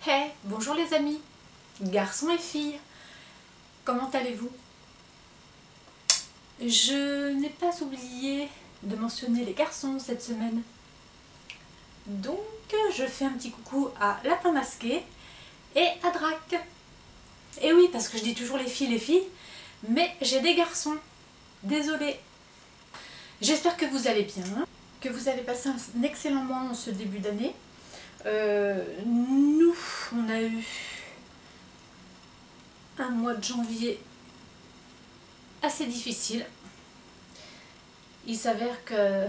Hey, bonjour les amis, garçons et filles, comment allez-vous? Je n'ai pas oublié de mentionner les garçons cette semaine. Donc je fais un petit coucou à Lapin Masqué et à Drac. Et oui, parce que je dis toujours les filles, mais j'ai des garçons, désolée. J'espère que vous allez bien, que vous avez passé un excellent mois en ce début d'année. Nous, on a eu un mois de janvier assez difficile. Il s'avère que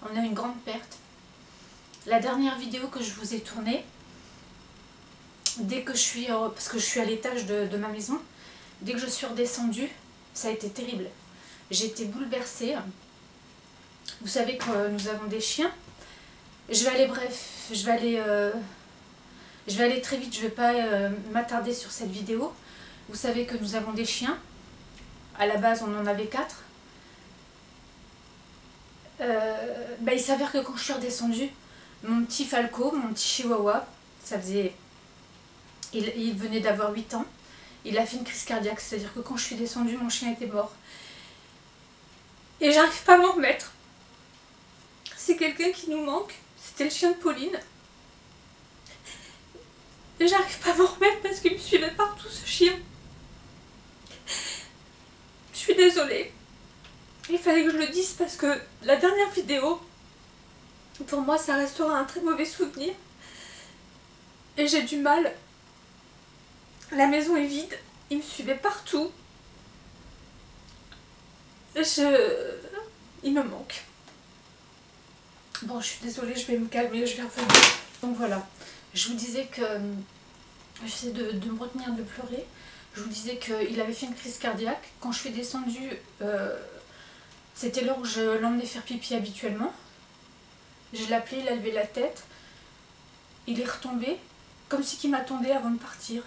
on a une grande perte. La dernière vidéo que je vous ai tournée, dès que je suis, parce que je suis à l'étage de ma maison, dès que je suis redescendue, ça a été terrible. J'ai été bouleversée. Vous savez que nous avons des chiens. Je vais aller très vite, je ne vais pas m'attarder sur cette vidéo. Vous savez que nous avons des chiens. À la base, on en avait 4. Il s'avère que quand je suis redescendue, mon petit Falco, mon petit Chihuahua, il venait d'avoir 8 ans, il a fait une crise cardiaque, c'est-à-dire que quand je suis descendue, mon chien était mort. Et j'arrive pas à m'en remettre. C'est quelqu'un qui nous manque, c'était le chien de Pauline. Et j'arrive pas à m'en remettre parce qu'il me suivait partout, ce chien. Je suis désolée. Il fallait que je le dise parce que la dernière vidéo, pour moi, ça restera un très mauvais souvenir. Et j'ai du mal. La maison est vide. Il me suivait partout. Il me manque. Bon, je suis désolée, je vais me calmer, je vais revenir. Donc voilà, je vous disais que... J'essaie de me retenir de pleurer. Je vous disais qu'il avait fait une crise cardiaque. Quand je suis descendue, c'était l'heure où je l'emmenais faire pipi habituellement. Je l'ai appelé, il a levé la tête. Il est retombé, comme si il m'attendait avant de partir.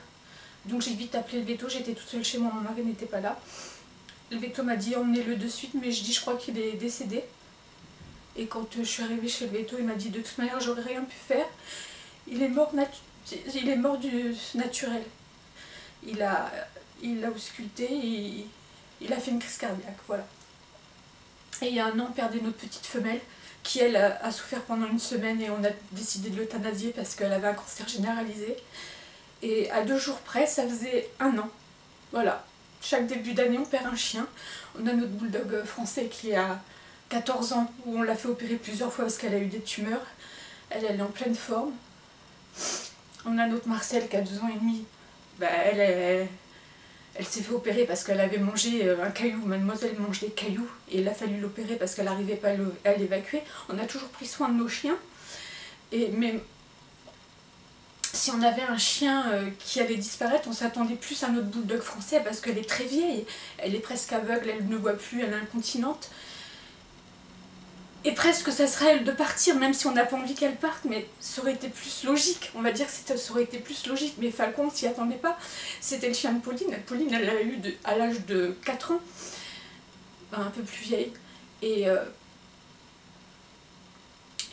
Donc j'ai vite appelé le veto, j'étais toute seule chez moi, mon mari n'était pas là. Le veto m'a dit emmenez-le de suite, mais je dis je crois qu'il est décédé. Et quand je suis arrivée chez le veto, il m'a dit de toute manière j'aurais rien pu faire. Il est mort du naturel. Il a ausculté, il a fait une crise cardiaque, voilà. Et il y a un an, on perdait notre petite femelle qui, elle, a souffert pendant une semaine et on a décidé de l'euthanasier parce qu'elle avait un cancer généralisé. Et à 2 jours près, ça faisait 1 an. Voilà. Chaque début d'année, on perd un chien. On a notre bulldog français qui a 14 ans, où on l'a fait opérer plusieurs fois parce qu'elle a eu des tumeurs. Elle est en pleine forme. On a notre Marcel qui a 2 ans et demi. Elle s'est fait opérer parce qu'elle avait mangé un caillou. Mademoiselle mange des cailloux et il a fallu l'opérer parce qu'elle n'arrivait pas à l'évacuer. On a toujours pris soin de nos chiens. Mais si on avait un chien qui allait disparaître, on s'attendait plus à notre bulldog français parce qu'elle est très vieille. Elle est presque aveugle, elle ne voit plus, elle est incontinente. Et presque ça serait elle de partir, même si on n'a pas envie qu'elle parte, mais ça aurait été plus logique. On va dire que ça aurait été plus logique, mais Falcon, on s'y attendait pas. C'était le chien de Pauline. Pauline, elle l'a eu à l'âge de 4 ans, un peu plus vieille. Et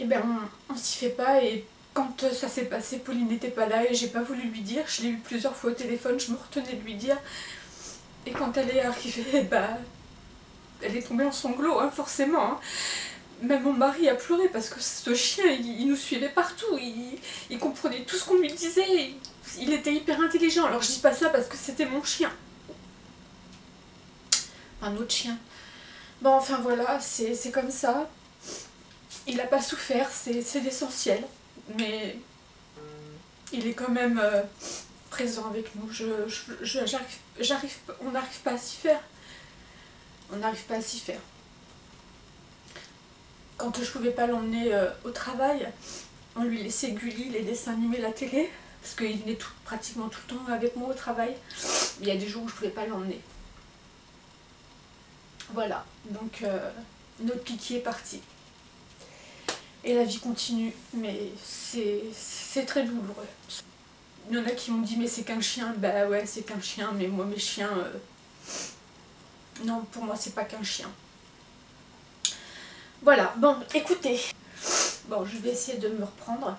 on s'y fait pas. Et quand ça s'est passé, Pauline n'était pas là et j'ai pas voulu lui dire. Je l'ai eu plusieurs fois au téléphone, je me retenais de lui dire. Et quand elle est arrivée, elle est tombée en sanglots, hein, forcément. Hein. Même mon mari a pleuré parce que ce chien, il nous suivait partout, il comprenait tout ce qu'on lui disait, il était hyper intelligent. Alors je dis pas ça parce que c'était mon chien. Un autre chien. Bon, enfin voilà, c'est comme ça. Il n'a pas souffert, c'est l'essentiel. Mais il est quand même présent avec nous. On n'arrive pas à s'y faire. On n'arrive pas à s'y faire. Quand je pouvais pas l'emmener au travail, on lui laissait Gulli, les dessins animés, la télé, parce qu'il venait pratiquement tout le temps avec moi au travail. Il y a des jours où je pouvais pas l'emmener. Voilà, donc notre Kiki est parti. Et la vie continue, mais c'est très douloureux. Il y en a qui m'ont dit mais c'est qu'un chien, bah ouais c'est qu'un chien, mais moi mes chiens, non pour moi c'est pas qu'un chien. Voilà, bon, écoutez. Bon, je vais essayer de me reprendre.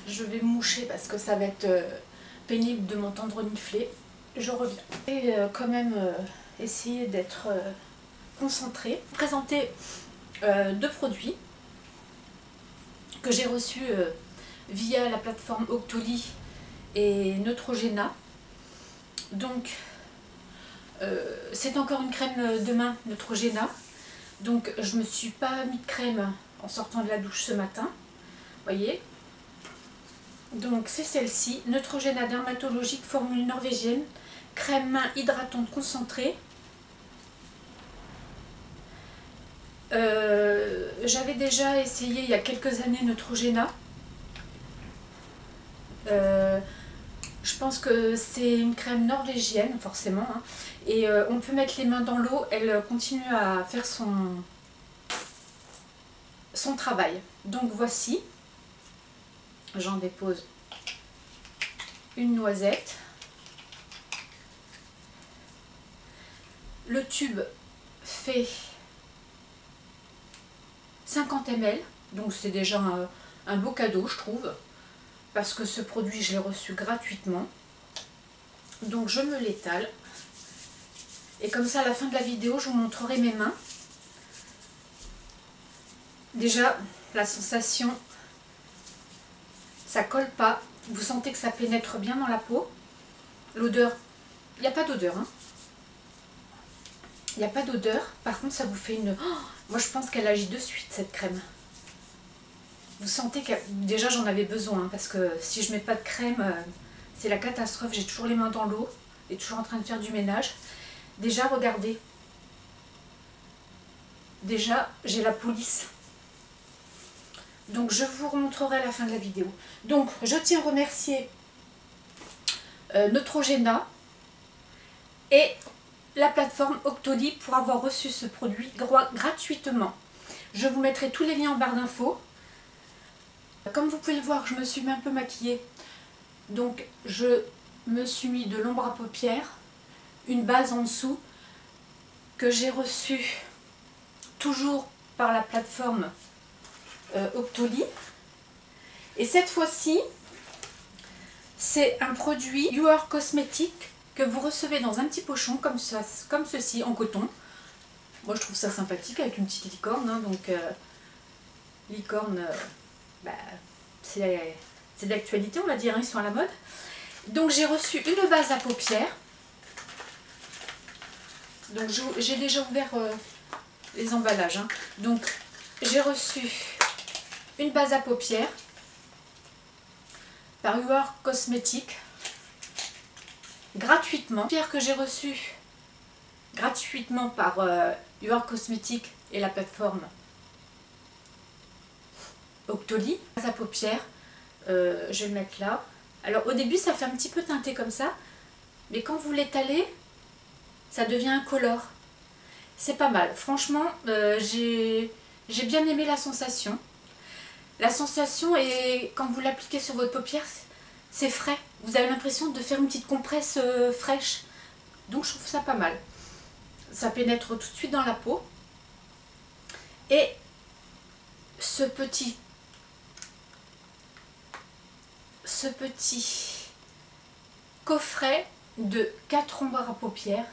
Je vais me moucher parce que ça va être pénible de m'entendre renifler. Je reviens. Et quand même essayer d'être concentrée. Présenter 2 produits que j'ai reçus via la plateforme Octoly et Neutrogena. Donc c'est encore une crème de main Neutrogena. Donc je me suis pas mis de crème en sortant de la douche ce matin. Voyez. Donc c'est celle-ci, Neutrogena dermatologique formule norvégienne, crème main hydratante concentrée. J'avais déjà essayé il y a quelques années Neutrogena. Je pense que c'est une crème norvégienne forcément, hein. Et on peut mettre les mains dans l'eau, elle continue à faire son travail. Donc voici, j'en dépose une noisette. Le tube fait 50 ml, donc c'est déjà un beau cadeau je trouve, parce que ce produit je l'ai reçu gratuitement. Donc je me l'étale, et comme ça à la fin de la vidéo je vous montrerai mes mains. Déjà la sensation, ça colle pas, vous sentez que ça pénètre bien dans la peau. L'odeur, il n'y a pas d'odeur, hein. Il n'y a pas d'odeur, par contre ça vous fait une... Oh, moi je pense qu'elle agit de suite cette crème. Vous sentez que déjà j'en avais besoin, hein, parce que si je mets pas de crème, c'est la catastrophe. J'ai toujours les mains dans l'eau et toujours en train de faire du ménage. Déjà regardez, déjà j'ai la police. Donc je vous remontrerai à la fin de la vidéo. Donc je tiens à remercier Neutrogena et la plateforme Octoly pour avoir reçu ce produit gratuitement. Je vous mettrai tous les liens en barre d'infos. Comme vous pouvez le voir, je me suis un peu maquillée. Donc je me suis mis de l'ombre à paupières, une base en dessous que j'ai reçue toujours par la plateforme Octoly. Et cette fois-ci, c'est un produit Your Cosmetics que vous recevez dans un petit pochon comme ça, comme ceci, en coton. Moi je trouve ça sympathique avec une petite licorne, hein, donc licorne, c'est d'actualité on va dire, hein, ils sont à la mode. Donc j'ai reçu une base à paupières. Donc j'ai déjà ouvert les emballages, hein. Donc j'ai reçu une base à paupières par Your Cosmetics gratuitement. Pierre que j'ai reçu gratuitement par Your Cosmetics et la plateforme Octoly. Base à paupières, je vais le mettre là. Alors au début ça fait un petit peu teinté comme ça, mais quand vous l'étalez, ça devient incolore. C'est pas mal. Franchement, j'ai bien aimé la sensation. La sensation, et quand vous l'appliquez sur votre paupière, c'est frais. Vous avez l'impression de faire une petite compresse fraîche. Donc je trouve ça pas mal. Ça pénètre tout de suite dans la peau. Et ce petit coffret de 4 ombres à paupières.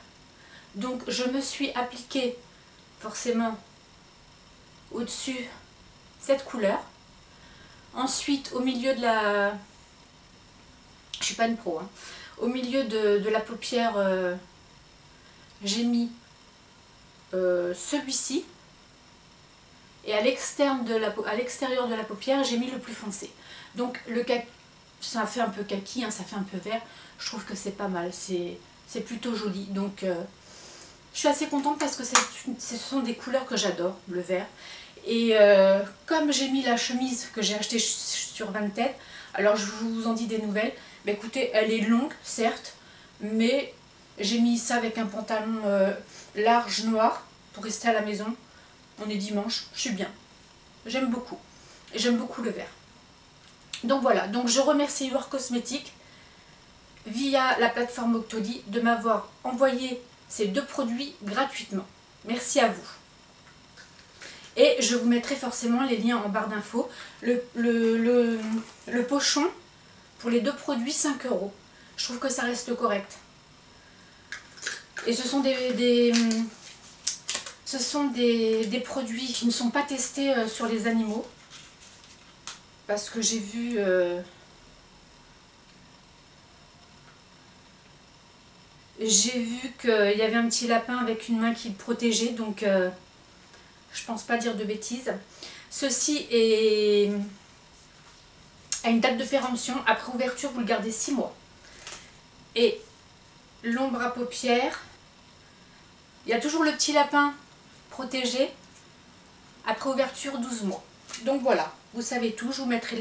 Donc je me suis appliqué forcément au-dessus cette couleur. Ensuite au milieu de la... Je suis pas une pro, hein. Au milieu de la paupière, j'ai mis celui-ci. Et à l'extérieur de la paupière, j'ai mis le plus foncé. Donc ça fait un peu kaki, hein, ça fait un peu vert. Je trouve que c'est pas mal, c'est plutôt joli. Donc je suis assez contente parce que ce sont des couleurs que j'adore, le vert. Et comme j'ai mis la chemise que j'ai achetée sur Vinted, alors je vous en dis des nouvelles. Bah, écoutez, elle est longue, certes, mais j'ai mis ça avec un pantalon large noir pour rester à la maison. On est dimanche, je suis bien. J'aime beaucoup. Et j'aime beaucoup le vert. Donc voilà, donc je remercie Your Cosmetics via la plateforme Octoly de m'avoir envoyé ces 2 produits gratuitement. Merci à vous. Et je vous mettrai forcément les liens en barre d'infos. Le pochon, pour les 2 produits, 5 €. Je trouve que ça reste correct. Et ce sont des produits qui ne sont pas testés sur les animaux. Parce que j'ai vu... qu'il y avait un petit lapin avec une main qui le protégeait, donc je pense pas dire de bêtises. Ceci a une date de péremption. Après ouverture, vous le gardez 6 mois. Et l'ombre à paupières, il y a toujours le petit lapin protégé. Après ouverture, 12 mois. Donc voilà, vous savez tout. Je vous mettrai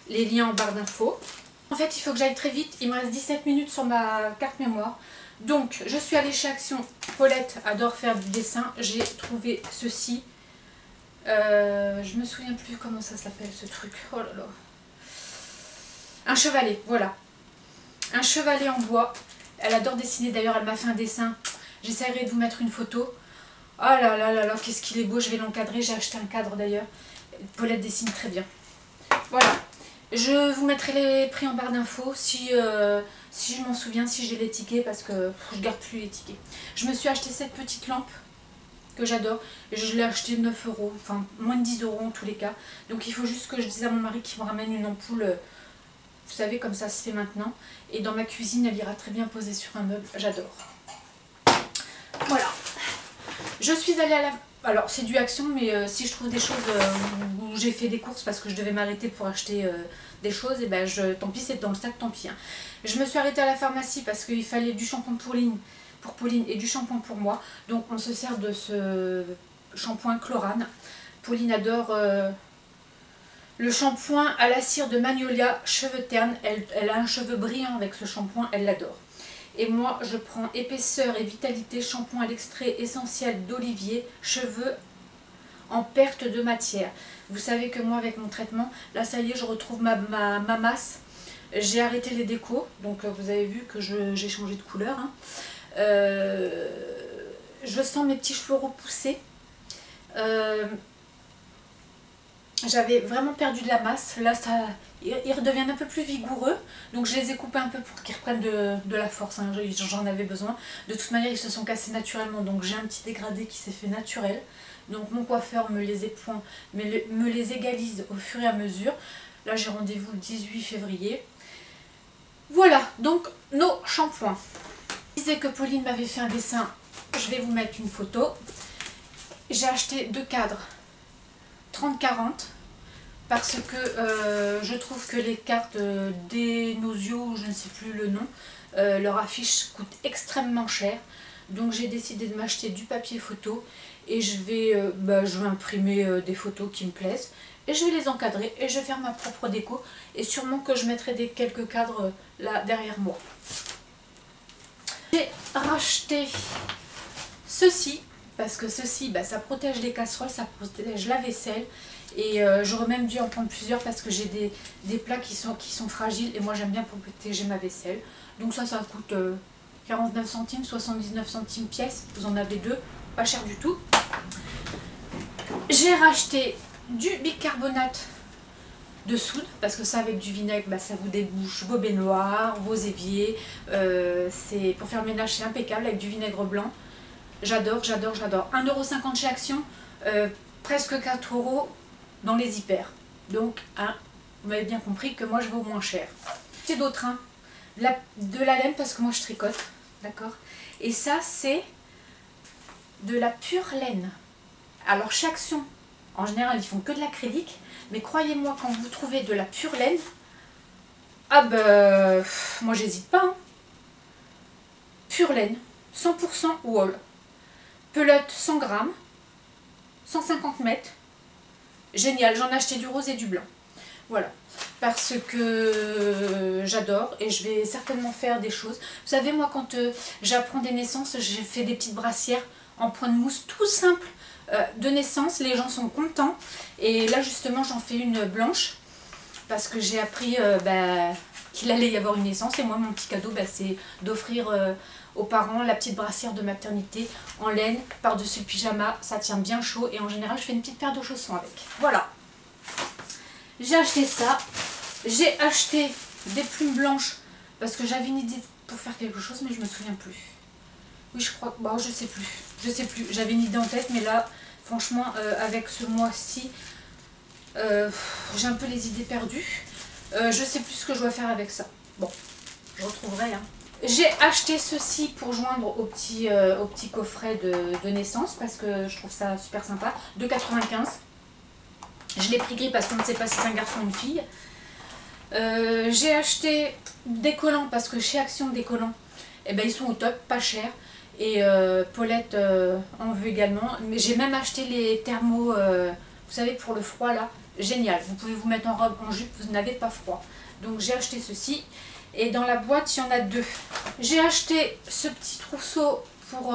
les liens en barre d'infos. En fait, il faut que j'aille très vite. Il me reste 17 minutes sur ma carte mémoire. Donc, je suis allée chez Action. Paulette adore faire du dessin. J'ai trouvé ceci. Je me souviens plus comment ça s'appelle ce truc. Oh là là. Un chevalet, voilà. Un chevalet en bois. Elle adore dessiner. D'ailleurs, elle m'a fait un dessin. J'essaierai de vous mettre une photo. Oh là là là là, qu'est-ce qu'il est beau. Je vais l'encadrer. J'ai acheté un cadre d'ailleurs. Paulette dessine très bien. Voilà. Je vous mettrai les prix en barre d'infos si je m'en souviens, si j'ai les tickets, parce que je garde plus les tickets. Je me suis acheté cette petite lampe que j'adore. Je l'ai acheté 9 €, enfin moins de 10 € en tous les cas. Donc il faut juste que je dise à mon mari qu'il me ramène une ampoule, vous savez, comme ça se fait maintenant. Et dans ma cuisine, elle ira très bien posée sur un meuble. J'adore. Voilà. Je suis allée à la... Alors c'est du Action, mais si je trouve des choses où j'ai fait des courses parce que je devais m'arrêter pour acheter des choses, et ben tant pis, c'est dans le sac, tant pis. Hein. Je me suis arrêtée à la pharmacie parce qu'il fallait du shampoing pour Pauline et du shampoing pour moi. Donc on se sert de ce shampoing Chlorane. Pauline adore le shampoing à la cire de Magnolia, cheveux ternes. Elle a un cheveu brillant avec ce shampoing, elle l'adore. Et moi, je prends épaisseur et vitalité, shampoing à l'extrait essentiel d'olivier, cheveux en perte de matière. Vous savez que moi, avec mon traitement, là, ça y est, je retrouve ma masse. J'ai arrêté les décos, donc vous avez vu que j'ai changé de couleur. Hein. Je sens mes petits cheveux repoussés. J'avais vraiment perdu de la masse. Là, ils redeviennent un peu plus vigoureux. Donc je les ai coupés un peu pour qu'ils reprennent de la force. Hein. J'en avais besoin. De toute manière, ils se sont cassés naturellement. Donc j'ai un petit dégradé qui s'est fait naturel. Donc mon coiffeur me les me les égalise au fur et à mesure. Là, j'ai rendez-vous le 18 février. Voilà, donc nos shampoings. Je disais que Pauline m'avait fait un dessin. Je vais vous mettre une photo. J'ai acheté 2 cadres 30-40 parce que je trouve que les cartes d'Enosio, je ne sais plus le nom, leur affiche coûte extrêmement cher. Donc j'ai décidé de m'acheter du papier photo et je vais imprimer des photos qui me plaisent et je vais les encadrer et je vais faire ma propre déco et sûrement que je mettrai quelques cadres là derrière moi. J'ai racheté ceci. Parce que ceci, ça protège les casseroles, ça protège la vaisselle. Et j'aurais même dû en prendre plusieurs parce que j'ai des plats qui sont fragiles. Et moi j'aime bien pour protéger ma vaisselle. Donc ça coûte 49 centimes, 79 centimes pièce. Vous en avez 2, pas cher du tout. J'ai racheté du bicarbonate de soude. Parce que ça avec du vinaigre, ça vous débouche vos baignoires, vos éviers. C'est pour faire le ménage, c'est impeccable avec du vinaigre blanc. J'adore, j'adore, j'adore. 1,50 € chez Action, presque 4 € dans les hyper. Donc, vous m'avez bien compris que moi je vaux moins cher. C'est d'autres, hein. De la laine parce que moi je tricote, d'accord. Et ça, c'est de la pure laine. Alors, chez Action, en général, ils font que de l'acrylique. Mais croyez-moi, quand vous trouvez de la pure laine, moi j'hésite pas. Hein. Pure laine, 100% wool. Pelote 100 grammes, 150 mètres. Génial, j'en ai acheté du rose et du blanc. Voilà, parce que j'adore et je vais certainement faire des choses. Vous savez, moi, quand j'apprends des naissances, j'ai fait des petites brassières en point de mousse tout simple de naissance. Les gens sont contents. Et là, justement, j'en fais une blanche parce que j'ai appris qu'il allait y avoir une naissance. Et moi, mon petit cadeau, c'est d'offrir aux parents la petite brassière de maternité en laine par-dessus le pyjama. Ça tient bien chaud et en général, je fais une petite paire de chaussons avec. Voilà. J'ai acheté ça. J'ai acheté des plumes blanches parce que j'avais une idée pour faire quelque chose, mais je me souviens plus. Oui, je crois. Bon, je sais plus. Je sais plus. J'avais une idée en tête, mais là, franchement, avec ce mois-ci, j'ai un peu les idées perdues. Je sais plus ce que je dois faire avec ça. Bon, je retrouverai. Hein. J'ai acheté ceci pour joindre au petit coffret de naissance parce que je trouve ça super sympa. De 95. Je l'ai pris gris parce qu'on ne sait pas si c'est un garçon ou une fille. J'ai acheté des collants parce que chez Action des collants, eh ben, ils sont au top, pas cher. Et Paulette en veut également. Mais j'ai même acheté les thermos, vous savez, pour le froid là. Génial. Vous pouvez vous mettre en robe, en jupe, vous n'avez pas froid. Donc j'ai acheté ceci. Et dans la boîte, il y en a deux. J'ai acheté ce petit trousseau pour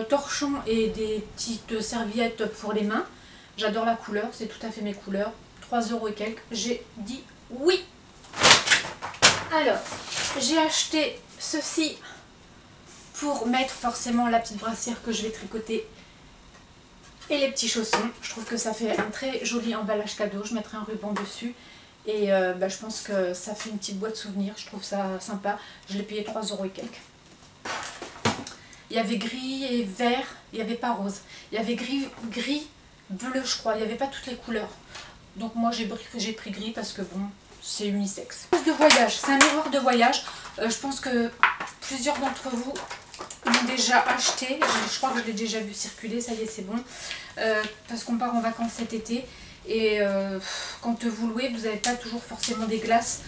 torchon et des petites serviettes pour les mains. J'adore la couleur, c'est tout à fait mes couleurs. 3 € et quelques. J'ai dit oui. Alors, j'ai acheté ceci pour mettre forcément la petite brassière que je vais tricoter et les petits chaussons. Je trouve que ça fait un très joli emballage cadeau. Je mettrai un ruban dessus. Et je pense que ça fait une petite boîte souvenir. Je trouve ça sympa. Je l'ai payé 3 € et quelques. Il y avait gris et vert. Il n'y avait pas rose. Il y avait gris, bleu je crois. Il n'y avait pas toutes les couleurs. Donc moi j'ai pris gris parce que bon, c'est unisexe. De voyage. C'est un miroir de voyage. Je pense que plusieurs d'entre vous l'ont déjà acheté. Je crois que je l'ai déjà vu circuler. Ça y est, c'est bon. Parce qu'on part en vacances cet été. Et quand vous louez, vous n'avez pas toujours forcément des glaces.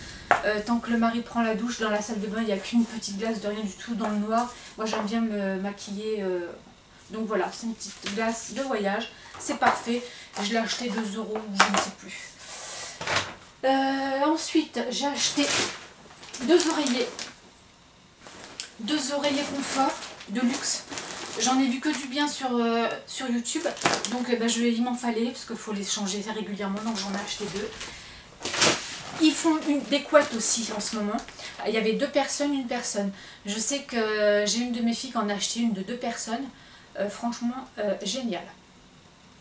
Tant que le mari prend la douche dans la salle de bain, il n'y a qu'une petite glace de rien du tout dans le noir. Moi j'aime bien me maquiller. Donc voilà, c'est une petite glace de voyage. C'est parfait. Je l'ai acheté 2 €, je ne sais plus. Ensuite, j'ai acheté 2 oreillers. 2 oreillers confort de luxe. J'en ai vu que du bien sur YouTube, donc il m'en fallait parce qu'il faut les changer régulièrement, donc j'en ai acheté 2. Ils font des couettes aussi en ce moment. Il y avait 2 personnes, une personne. Je sais que j'ai une de mes filles qui en a acheté une de 2 personnes. Franchement, génial.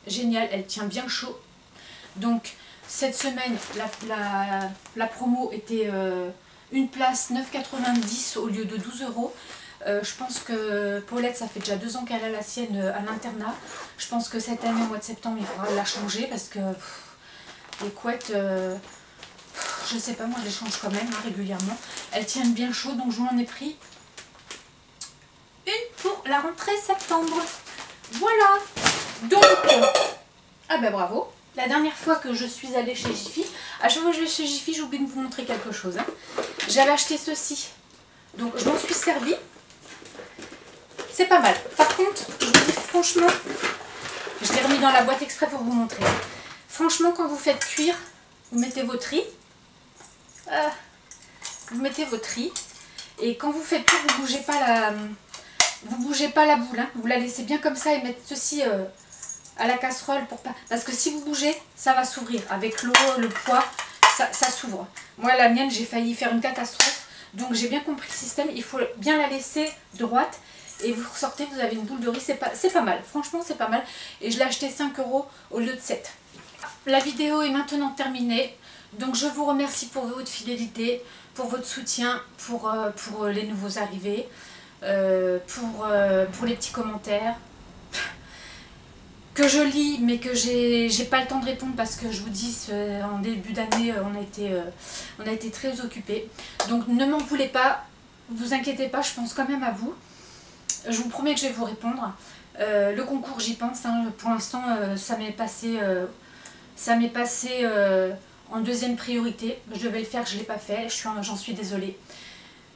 Génial, elle tient bien chaud. Donc cette semaine, la promo était une place 9,90 € au lieu de 12 €. Je pense que Paulette, ça fait déjà 2 ans qu'elle a la sienne à l'internat. Je pense que cette année, au mois de septembre, il faudra la changer parce que les couettes, je sais pas, moi je les change quand même régulièrement. Elles tiennent bien chaud, donc je vous en ai pris une pour la rentrée septembre. Voilà. Donc, ah ben bravo. La dernière fois que je suis allée chez Jiffy, à chaque fois que je vais chez Jiffy, j'oublie de vous montrer quelque chose. Hein. J'avais acheté ceci, donc je m'en suis servie. C'est pas mal. Par contre, je vous dis franchement, je l'ai remis dans la boîte exprès pour vous montrer. Franchement, quand vous faites cuire, vous mettez votre riz. Vous mettez votre riz. Et quand vous faites cuire, vous bougez pas la boule. Hein. Vous la laissez bien comme ça et mettre ceci à la casserole pour pas. Parce que si vous bougez, ça va s'ouvrir. Avec l'eau, le poids, ça s'ouvre. Moi, la mienne, j'ai failli faire une catastrophe. Donc j'ai bien compris le système. Il faut bien la laisser droite. Et vous ressortez, vous avez une boule de riz, c'est pas mal, franchement c'est pas mal. Et je l'ai acheté 5 € au lieu de 7. La vidéo est maintenant terminée, donc je vous remercie pour votre fidélité, pour votre soutien, pour les nouveaux arrivés, pour les petits commentaires que je lis mais que j'ai pas le temps de répondre parce que je vous dis, en début d'année on a été très occupés. Donc ne m'en voulez pas, vous inquiétez pas, je pense quand même à vous. Je vous promets que je vais vous répondre. Le concours, j'y pense. Hein. Pour l'instant, ça m'est passé en deuxième priorité. Je devais le faire, je ne l'ai pas fait. J'en suis désolée.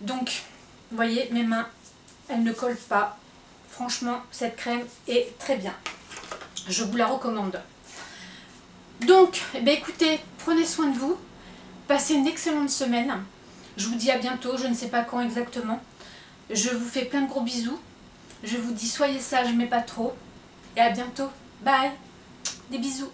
Donc, vous voyez, mes mains, elles ne collent pas. Franchement, cette crème est très bien. Je vous la recommande. Donc, écoutez, prenez soin de vous. Passez une excellente semaine. Je vous dis à bientôt. Je ne sais pas quand exactement. Je vous fais plein de gros bisous. Je vous dis soyez sages mais pas trop. Et à bientôt. Bye. Des bisous.